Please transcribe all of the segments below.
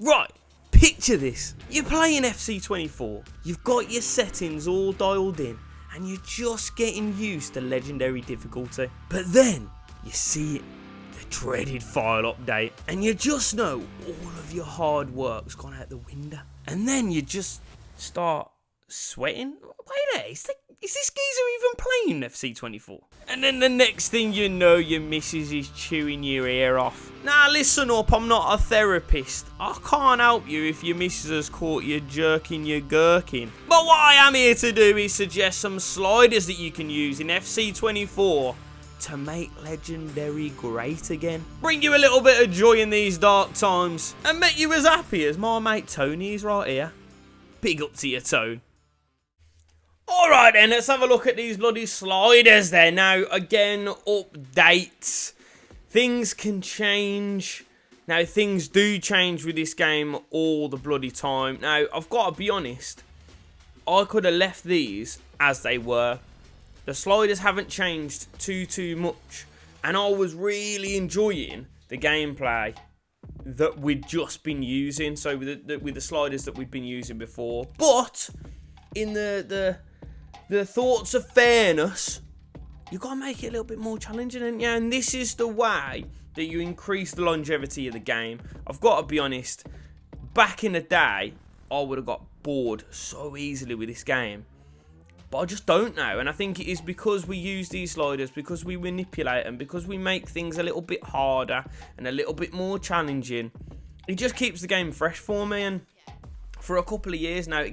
Right, picture this. You're playing FC24, you've got your settings all dialed in, and you're just getting used to legendary difficulty. But then, you see it, the dreaded file update, and you just know all of your hard work's gone out the window. And then you just start sweating. Wait a minute, is this geezer even playing FC24? And then the next thing you know, your missus is chewing your ear off. Now listen up, I'm not a therapist. I can't help you if your missus has caught you jerking your gherkin. But what I am here to do is suggest some sliders that you can use in FC24 to make legendary great again. Bring you a little bit of joy in these dark times, and make you as happy as my mate Tony is right here. Big up to your Tone. Alright then, let's have a look at these bloody sliders there. Now, again, updates. Things can change. Now, things do change with this game all the bloody time. Now, I've got to be honest. I could have left these as they were. The sliders haven't changed too much. And I was really enjoying the gameplay that we'd just been using. So, with the sliders that we'd been using before. But, in the thoughts of fairness, you got to make it a little bit more challenging, ain't you? And this is the way that you increase the longevity of the game. I've got to be honest, back in the day, I would have got bored so easily with this game. But I just don't know. And I think it is because we use these sliders, because we manipulate them, because we make things a little bit harder and a little bit more challenging. It just keeps the game fresh for me. And for a couple of years now,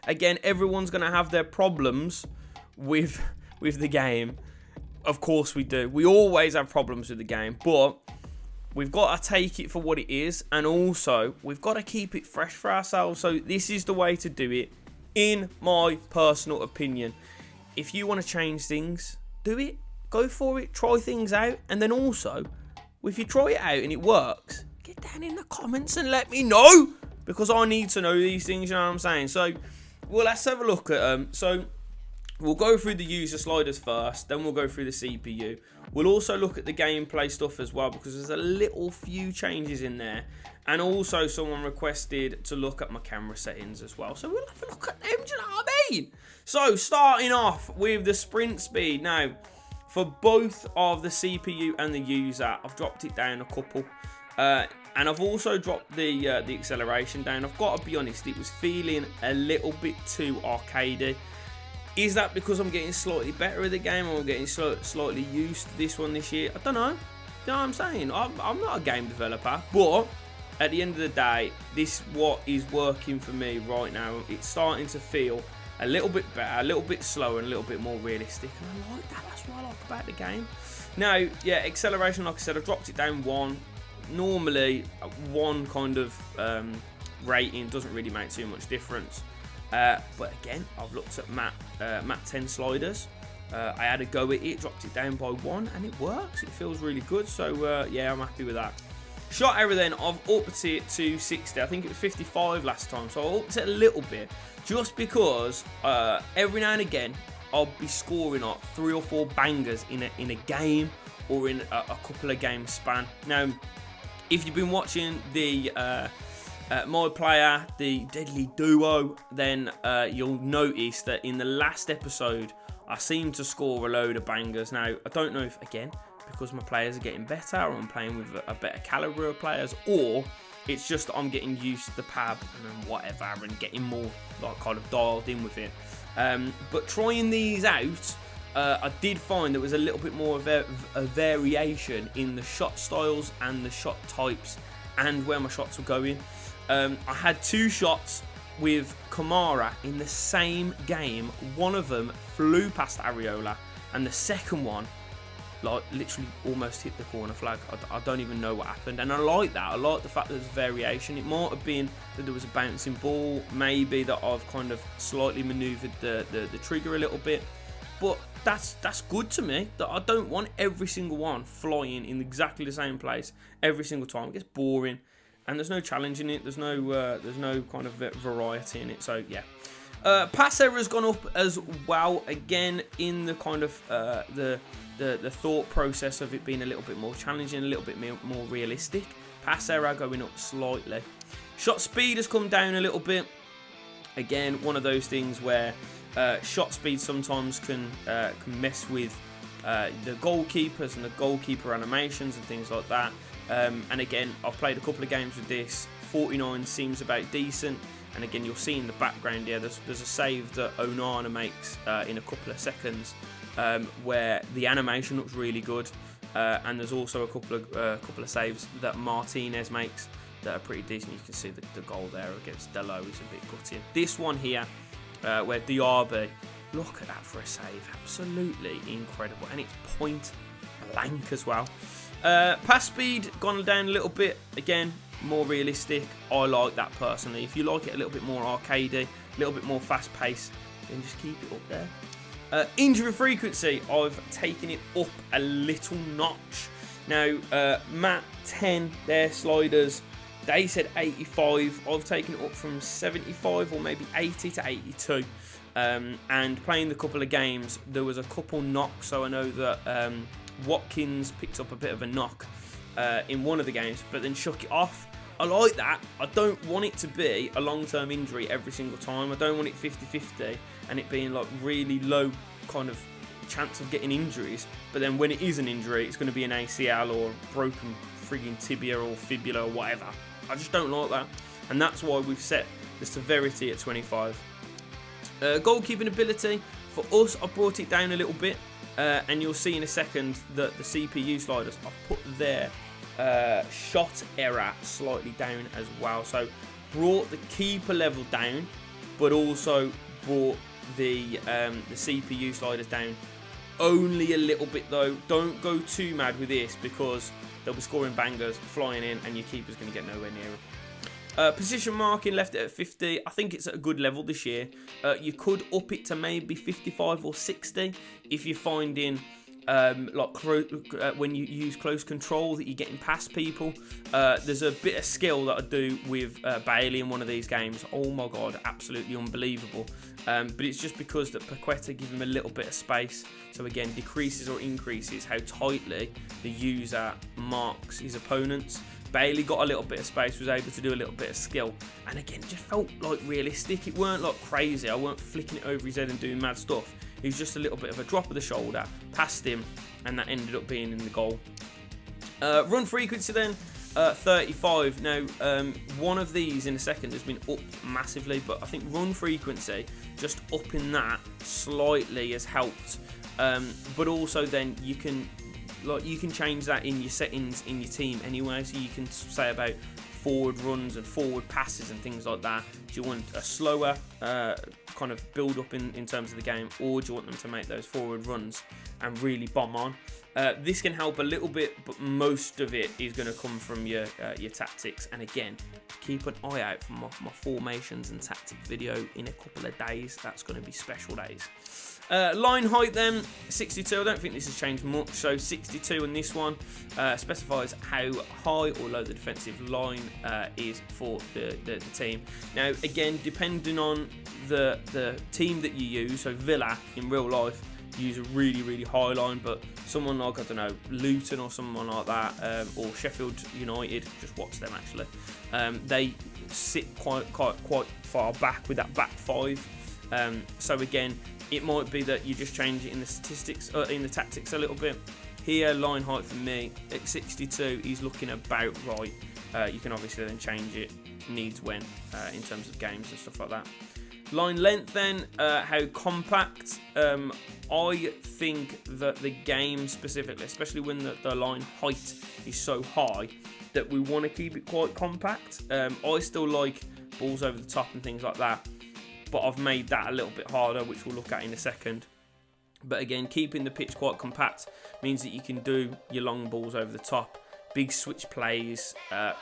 again, everyone's going to have their problems with the game. Of course we do. We always have problems with the game, but we've got to take it for what it is, and also we've got to keep it fresh for ourselves. So this is the way to do it, in my personal opinion. If you want to change things, do it. Go for it. Try things out. And then also, if you try it out and it works, get down in the comments and let me know. Because I need to know these things, you know what I'm saying? So, well, let's have a look at them. So, we'll go through the user sliders first, then we'll go through the CPU. We'll also look at the gameplay stuff as well, because there's a little few changes in there. And also, someone requested to look at my camera settings as well. So, we'll have a look at them, do you know what I mean? So, starting off with the sprint speed. Now, for both of the CPU and the user, I've dropped it down a couple. And I've also dropped the acceleration down. I've got to be honest, it was feeling a little bit too arcadey. Is that because I'm getting slightly better at the game, or I'm getting slightly used to this one this year? I don't know. You know what I'm saying? I'm not a game developer, but at the end of the day, this is what is working for me right now. It's starting to feel a little bit better, a little bit slower, and a little bit more realistic. And I like that. That's what I like about the game. Now, yeah, acceleration, like I said, I've dropped it down 1. Normally, one kind of rating doesn't really make too much difference. But again, I've looked at map 10 sliders. I had a go at it, dropped it down by 1, and it works. It feels really good. So, yeah, I'm happy with that. Shot error then, I've upped it to 60. I think it was 55 last time. So I upped it a little bit. Just because every now and again, I'll be scoring like 3 or 4 bangers in a game, or in a couple of game span. Now, if you've been watching the My Player, the Deadly Duo, then you'll notice that in the last episode, I seem to score a load of bangers. Now, I don't know if, again, because my players are getting better, or I'm playing with a better calibre of players, or it's just that I'm getting used to the pab and whatever, and getting more like kind of dialed in with it. But trying these out, I did find there was a little bit more of a variation in the shot styles and the shot types and where my shots were going. I had 2 shots with Kamara in the same game. One of them flew past Areola, and the second one, like, literally almost hit the corner flag. I don't even know what happened, and I like that. I like the fact that there's variation. It might have been that there was a bouncing ball, maybe that I've kind of slightly manoeuvred the trigger a little bit, but that's good to me. That I don't want every single one flying in exactly the same place every single time. It gets boring, and there's no challenge in it. There's no kind of variety in it. So yeah. Pass error has gone up as well, again in the kind of the thought process of it being a little bit more challenging, a little bit more realistic. Pass error going up slightly. Shot speed has come down a little bit. Again, one of those things where shot speed sometimes can mess with the goalkeepers and the goalkeeper animations and things like that. And again, I've played a couple of games with this. 49 seems about decent. And again, you'll see in the background here, there's a save that Onana makes in a couple of seconds where the animation looks really good. And there's also a couple of saves that Martinez makes that are pretty decent. You can see the goal there against Delo is a bit gutting. This one here, where Diaby, look at that for a save, absolutely incredible, and it's point blank as well. Pass speed gone down a little bit, again, more realistic. I like that personally. If you like it a little bit more arcadey, a little bit more fast paced, then just keep it up there. Injury frequency, I've taken it up a little notch. Now, Matt 10, their sliders, they said 85. I've taken it up from 75 or maybe 80 to 82. And playing the couple of games, there was a couple knocks. So I know that Watkins picked up a bit of a knock in one of the games, but then shook it off. I like that. I don't want it to be a long-term injury every single time. I don't want it 50-50 and it being like really low kind of chance of getting injuries. But then when it is an injury, it's going to be an ACL or broken frigging tibia or fibula or whatever. I just don't like that. And that's why we've set the severity at 25. Goalkeeping ability, for us, I brought it down a little bit. And you'll see in a second that the CPU sliders, I've put their shot error slightly down as well. So brought the keeper level down, but also brought the CPU sliders down only a little bit though. Don't go too mad with this because they'll be scoring bangers, flying in, and your keeper's going to get nowhere near it. Position marking left it at 50. I think it's at a good level this year. You could up it to maybe 55 or 60 if you're finding when you use close control that you're getting past people. There's a bit of skill that I do with Bailey in one of these games. Oh my god, absolutely unbelievable. But it's just because that Paqueta gives him a little bit of space. So again, decreases or increases how tightly the user marks his opponents. Bailey got a little bit of space, was able to do a little bit of skill, and again, it just felt like realistic. It weren't like crazy. I weren't flicking it over his head and doing mad stuff. It was just a little bit of a drop of the shoulder past him, and that ended up being in the goal. Run frequency then, 35. Now, one of these in a second has been up massively, but I think run frequency, just upping that slightly has helped. But also then you can change that in your settings in your team anyway, so you can say about forward runs and forward passes and things like that. Do you want a slower kind of build up in terms of the game, or do you want them to make those forward runs and really bomb on? This can help a little bit, but most of it is going to come from your tactics. And again, keep an eye out for my formations and tactic video in a couple of days. That's going to be special days. Line height then, 62. I don't think this has changed much. So 62 on this one specifies how high or low the defensive line is for the team. Now again, depending on the team that you use, so Villa in real life use a really high line, but someone like, I don't know, Luton or someone like that, or Sheffield United, just watch them actually, they sit quite far back with that back five. So again, it might be that you just change it in the statistics, in the tactics a little bit. Here, line height for me at 62 is looking about right. You can obviously then change it needs when in terms of games and stuff like that. Line length then, how compact. I think that the game specifically, especially when the line height is so high, that we want to keep it quite compact. I still like balls over the top and things like that, but I've made that a little bit harder, which we'll look at in a second. But again, keeping the pitch quite compact means that you can do your long balls over the top, big switch plays,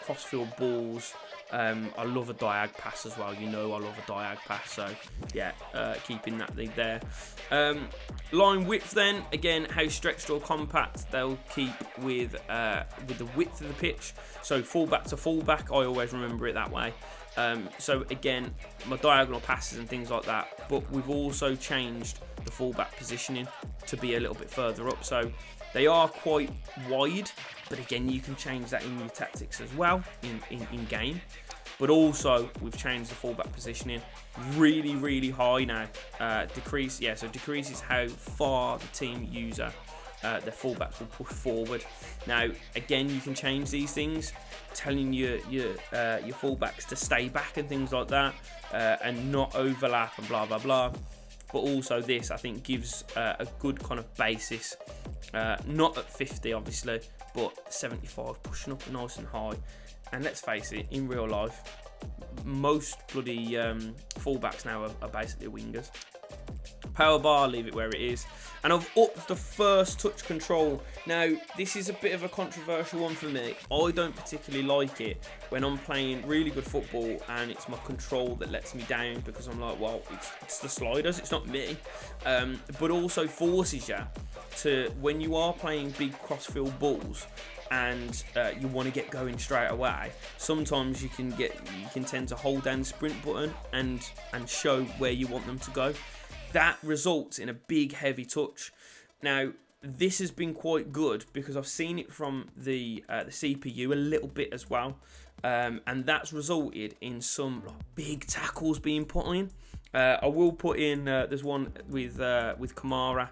cross-field balls. I love a diag pass as well. I love a diag pass. So yeah, keeping that lead there. Line width then, again, how stretched or compact they'll keep with the width of the pitch. So fullback to fullback, I always remember it that way. So again, my diagonal passes and things like that, but we've also changed the fullback positioning to be a little bit further up. So they are quite wide, but again, you can change that in your tactics as well in game. But also we've changed the fullback positioning really high now. Decreases how far the team user, the fullbacks, will push forward. Now again, you can change these things, telling your fullbacks to stay back and things like that, and not overlap and blah blah blah. But also this, I think, gives a good kind of basis, not at 50 obviously, but 75, pushing up nice and high. And let's face it, in real life, most bloody fullbacks now are basically wingers. Power bar, leave it where it is. And I've upped the first touch control. Now, this is a bit of a controversial one for me. I don't particularly like it when I'm playing really good football and it's my control that lets me down, because I'm like, well, it's the sliders, it's not me. But also forces you to, when you are playing big cross-field balls and you want to get going straight away, sometimes you can tend to hold down the sprint button and show where you want them to go. That results in a big heavy touch. Now this has been quite good because I've seen it from the CPU a little bit as well, and that's resulted in some big tackles being put in. I will put in, there's one with Kamara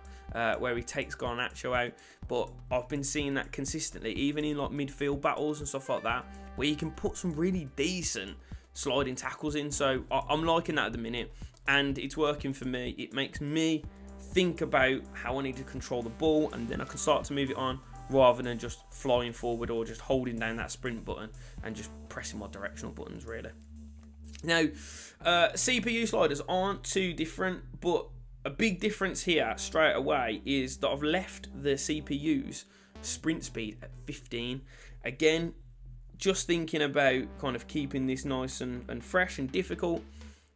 where he takes Garnacho out, but I've been seeing that consistently, even in like midfield battles and stuff like that, where you can put some really decent sliding tackles in. So I'm liking that at the minute, and it's working for me. It makes me think about how I need to control the ball, and then I can start to move it on rather than just flying forward or just holding down that sprint button and just pressing my directional buttons really. Now, CPU sliders aren't too different, but a big difference here straight away is that I've left the CPU's sprint speed at 15. Again, just thinking about kind of keeping this nice and fresh and difficult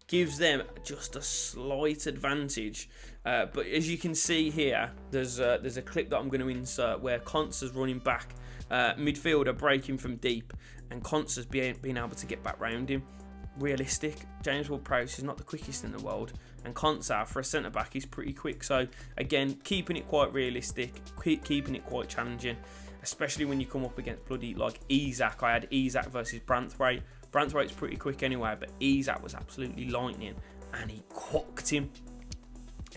gives them just a slight advantage. But as you can see here, there's a clip that I'm going to insert where Concer's running back, midfielder breaking from deep, and Concer's being able to get back round him. Realistic, James Ward-Prowse is not the quickest in the world, and Concer for a centre back is pretty quick. So again, keeping it quite realistic, keeping it quite challenging, especially when you come up against bloody like Isaac. I had Isaac versus Branthwaite. Branthwaite's pretty quick anyway, but Isaac was absolutely lightning and he cooked him.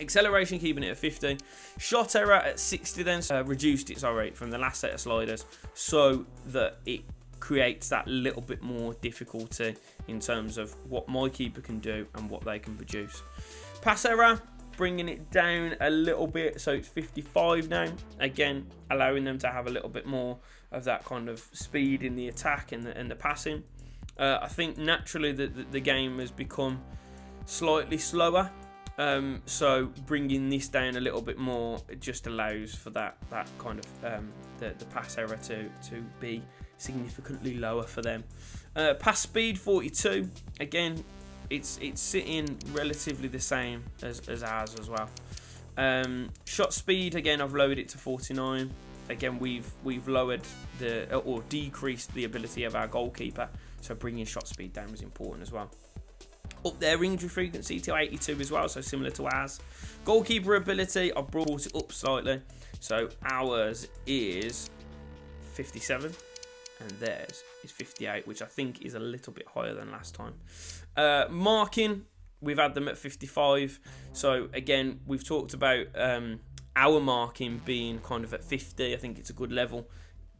Acceleration keeping it at 50. Shot error at 60 then, reduced it, sorry, from the last set of sliders so that it creates that little bit more difficulty in terms of what my keeper can do and what they can produce. Pass error, bringing it down a little bit, so it's 55 now. Again, allowing them to have a little bit more of that kind of speed in the attack and the passing. I think naturally the game has become slightly slower, so bringing this down a little bit more, it just allows for that kind of the pass error to be significantly lower for them. Pass speed 42. Again, it's sitting relatively the same as ours as well. Shot speed, again, I've lowered it to 49. Again, we've lowered or decreased the ability of our goalkeeper, so bringing shot speed down was important as well. Up their injury frequency to 82 as well, so similar to ours. Goalkeeper ability, I've brought it up slightly, so ours is 57 and theirs is 58, which I think is a little bit higher than last time. Marking, we've had them at 55, so again, we've talked about our marking being kind of at 50. I think it's a good level,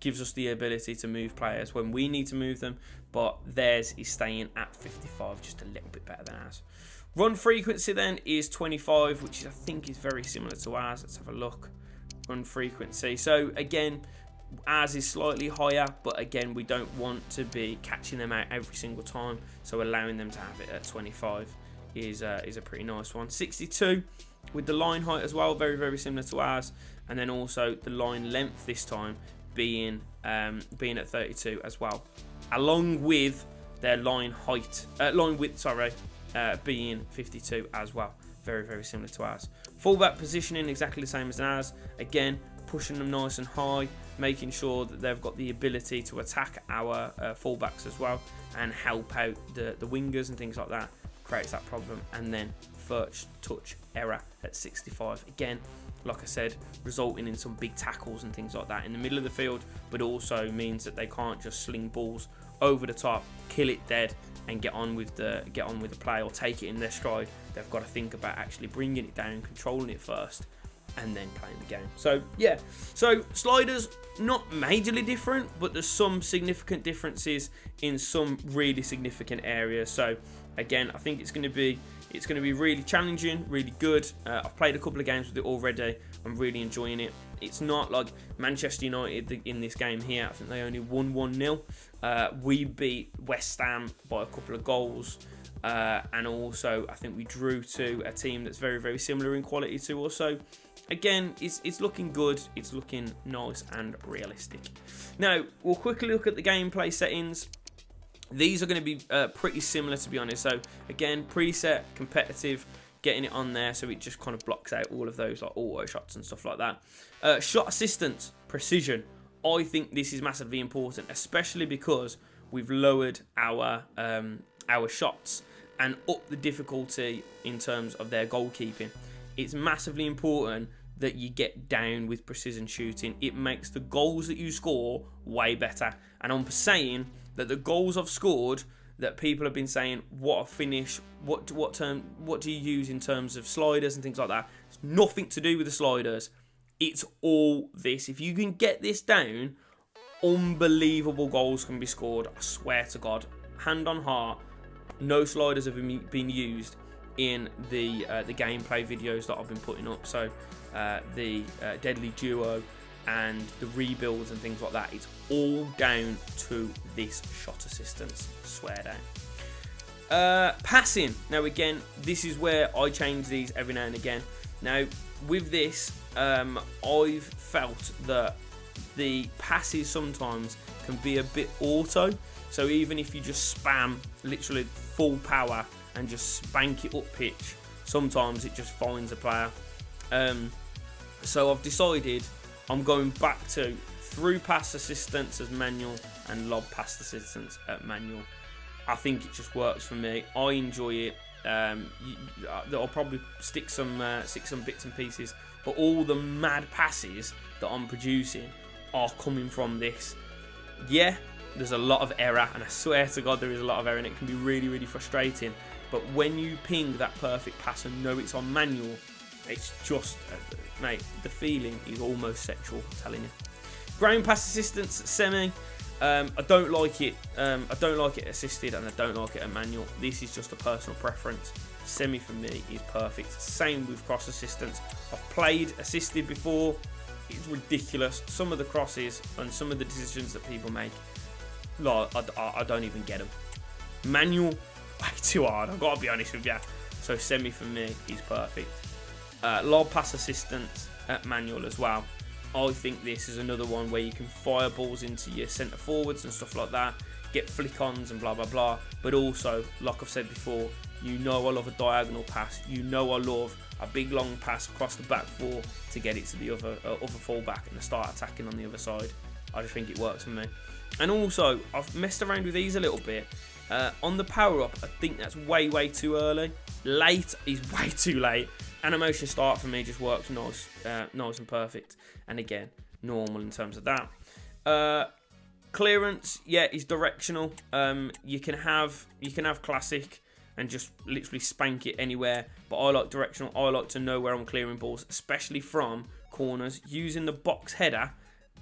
gives us the ability to move players when we need to move them, but theirs is staying at 55, just a little bit better than ours. Run frequency then is 25, which I think is very similar to ours. Let's have a look. Run frequency, so again, ours is slightly higher, but again, we don't want to be catching them out every single time, so allowing them to have it at 25 is a pretty nice one. 62 with the line height as well, very similar to ours, and then also the line length this time being at 32 as well, along with their line width being 52 as well. Very similar to ours. Fullback positioning exactly the same as ours. Again, pushing them nice and high, making sure that they've got the ability to attack our fullbacks as well and help out the wingers and things like that. Creates that problem. And then first touch error at 65. Again, like I said, resulting in some big tackles and things like that in the middle of the field, but also means that they can't just sling balls over the top, kill it dead, and get on with the play, or take it in their stride. They've got to think about actually bringing it down, controlling it first, and then playing the game. So yeah, so sliders not majorly different, but there's some significant differences in some really significant areas. So again, I think it's going to be really challenging, really good. I've played a couple of games with it already. I'm really enjoying it. It's not like Manchester United in this game here. I think they only won 1-0. We beat West Ham by a couple of goals. And also, I think we drew to a team that's very, very similar in quality to us. So again, it's looking good. It's looking nice and realistic. Now, we'll quickly look at the gameplay settings. These are going to be pretty similar, to be honest. So again, preset, competitive, getting it on there so it just kind of blocks out all of those like auto shots and stuff like that. Shot assistance, precision. I think this is massively important, especially because we've lowered our shots and up the difficulty in terms of their goalkeeping. It's massively important that you get down with precision shooting. It makes the goals that you score way better. And I'm saying that the goals I've scored, that people have been saying, what a finish, what do you use in terms of sliders and things like that. It's nothing to do with the sliders. It's all this. If you can get this down, unbelievable goals can be scored. I swear to God, hand on heart, no sliders have been used in the gameplay videos that I've been putting up. So the Deadly Duo and the rebuilds and things like that, it's all down to this shot assistance. Swear down. Passing. Now again, this is where I change these every now and again. Now with this, I've felt that the passes sometimes can be a bit auto. So even if you just spam literally full power and just spank it up pitch, sometimes it just finds a player. So I've decided I'm going back to through pass assistance as manual and lob pass assistance at manual. I think it just works for me. I enjoy it. I'll probably stick some bits and pieces, but all the mad passes that I'm producing are coming from this. Yeah, there's a lot of error, and I swear to God there is a lot of error, and it can be really, really frustrating. But when you ping that perfect pass and know it's on manual, it's just, mate, the feeling is almost sexual, I'm telling you. Ground pass assistance, semi. I don't like it. I don't like it assisted, and I don't like it at manual. This is just a personal preference. Semi for me is perfect. Same with cross assistance. I've played assisted before. It's ridiculous. Some of the crosses and some of the decisions that people make, like, I don't even get them. Manual, way too hard. I've got to be honest with you. So semi for me is perfect. Lob pass assistance at manual as well. I think this is another one where you can fire balls into your centre forwards and stuff like that, get flick-ons and blah blah blah. But also, like I've said before, you know I love a diagonal pass. You know I love a big long pass across the back four to get it to the other fullback and start attacking on the other side. I just think it works for me. And also, I've messed around with these a little bit. On the power up, I think that's way too early. Late is way too late. Animation start for me just works nice and perfect. And again, normal in terms of that. Clearance, yeah, is directional. You can have classic and just literally spank it anywhere, but I like directional. I like to know where I'm clearing balls, especially from corners. Using the box header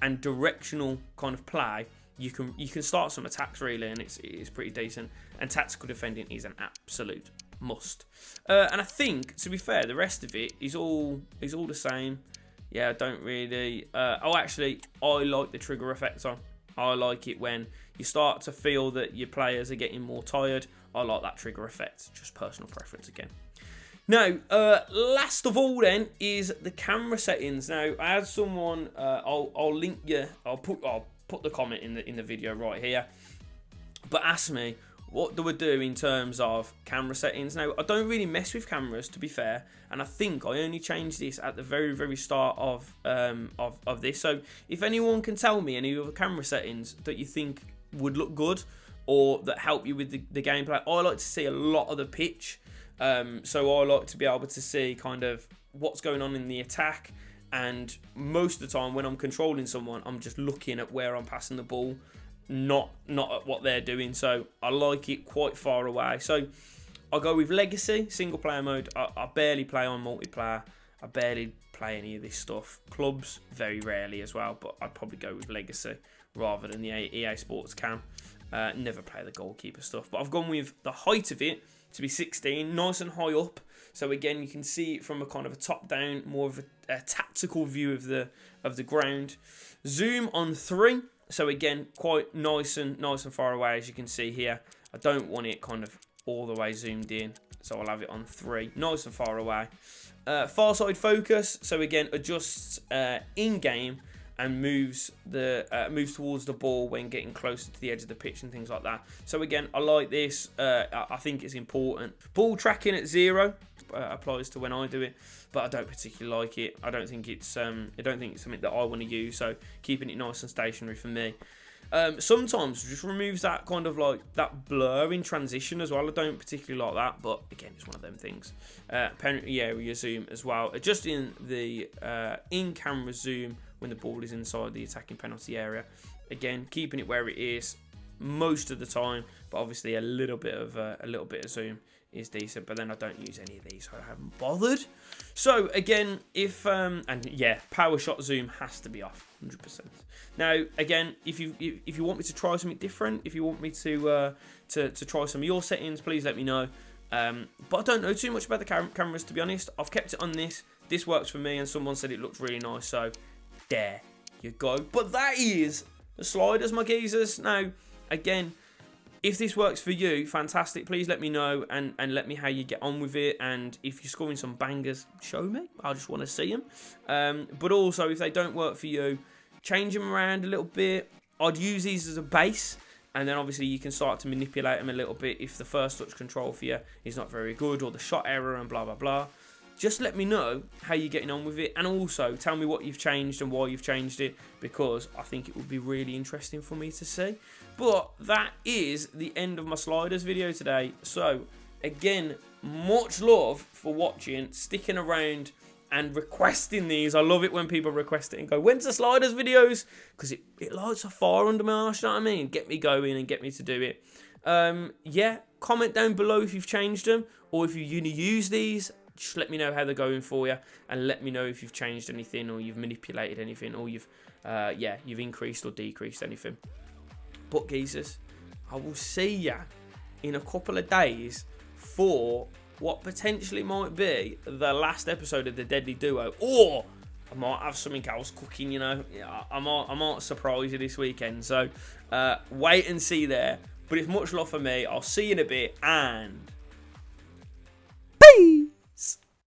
and directional kind of play, you can start some attacks really, and it's pretty decent. And tactical defending is an absolute must. And I think, to be fair, the rest of it is all the same. Yeah, I don't really. Actually, I like the trigger effect on. I like it when you start to feel that your players are getting more tired. I like that trigger effect. Just personal preference again. Now, last of all, then is the camera settings. Now, I had someone. I'll link you. I'll put the comment in the video right here. But ask me what do I do in terms of camera settings. Now, I don't really mess with cameras, to be fair, and I think I only changed this at the very start of this. So if anyone can tell me any other camera settings that you think would look good or that help you with the gameplay, I like to see a lot of the pitch. So I like to be able to see kind of what's going on in the attack, and most of the time when I'm controlling someone, I'm just looking at where I'm passing the ball. not at what they're doing. So I like it quite far away. So I'll go with Legacy, single player mode. I barely play on multiplayer. I barely play any of this stuff. Clubs, very rarely as well, but I'd probably go with Legacy rather than the EA Sports Cam. Never play the goalkeeper stuff, but I've gone with the height of it to be 16, nice and high up. So again, you can see it from a kind of a top down, more of a tactical view of the ground. Zoom on 3. So again, quite nice and far away, as you can see here. I don't want it kind of all the way zoomed in, so I'll have it on 3, nice and far away. Far side focus, so again, adjusts in game and moves towards the ball when getting closer to the edge of the pitch and things like that. So again, I like this. I think it's important. Ball tracking at 0 applies to when I do it, but I don't particularly like it. I don't think it's something that I want to use. So keeping it nice and stationary for me. Sometimes just removes that kind of like that blur in transition as well. I don't particularly like that, but again, it's one of them things. Penalty area zoom as well, adjusting the in-camera zoom when the ball is inside the attacking penalty area. Again, keeping it where it is most of the time, but obviously a little bit of zoom is decent, but then I don't use any of these, so I haven't bothered. So again, if and yeah, power shot zoom has to be off 100%. Now again, if you want me to try something different, if you want me to try some of your settings, please let me know. But I don't know too much about the cameras, to be honest. I've kept it on this. This works for me, and someone said it looked really nice, so there you go. But that is the sliders, my geezers. Now again, if this works for you, fantastic. Please let me know and let me how you get on with it. And if you're scoring some bangers, show me. I just want to see them. But also, if they don't work for you, change them around a little bit. I'd use these as a base, and then obviously you can start to manipulate them a little bit if the first touch control for you is not very good, or the shot error and blah, blah, blah. Just let me know how you're getting on with it, and also tell me what you've changed and why you've changed it, because I think it would be really interesting for me to see. But that is the end of my sliders video today. So again, much love for watching, sticking around and requesting these. I love it when people request it and go, when's the sliders videos? Because it lights a fire under my arse, you know what I mean? Get me going and get me to do it. Yeah, comment down below if you've changed them, or if you're going to use these. Just let me know how they're going for you, and let me know if you've changed anything, or you've manipulated anything, or you've increased or decreased anything. But geezers, I will see ya in a couple of days for what potentially might be the last episode of the Deadly Duo, or I might have something else cooking. You know, I might surprise you this weekend. So wait and see there. But it's much love for me. I'll see you in a bit, and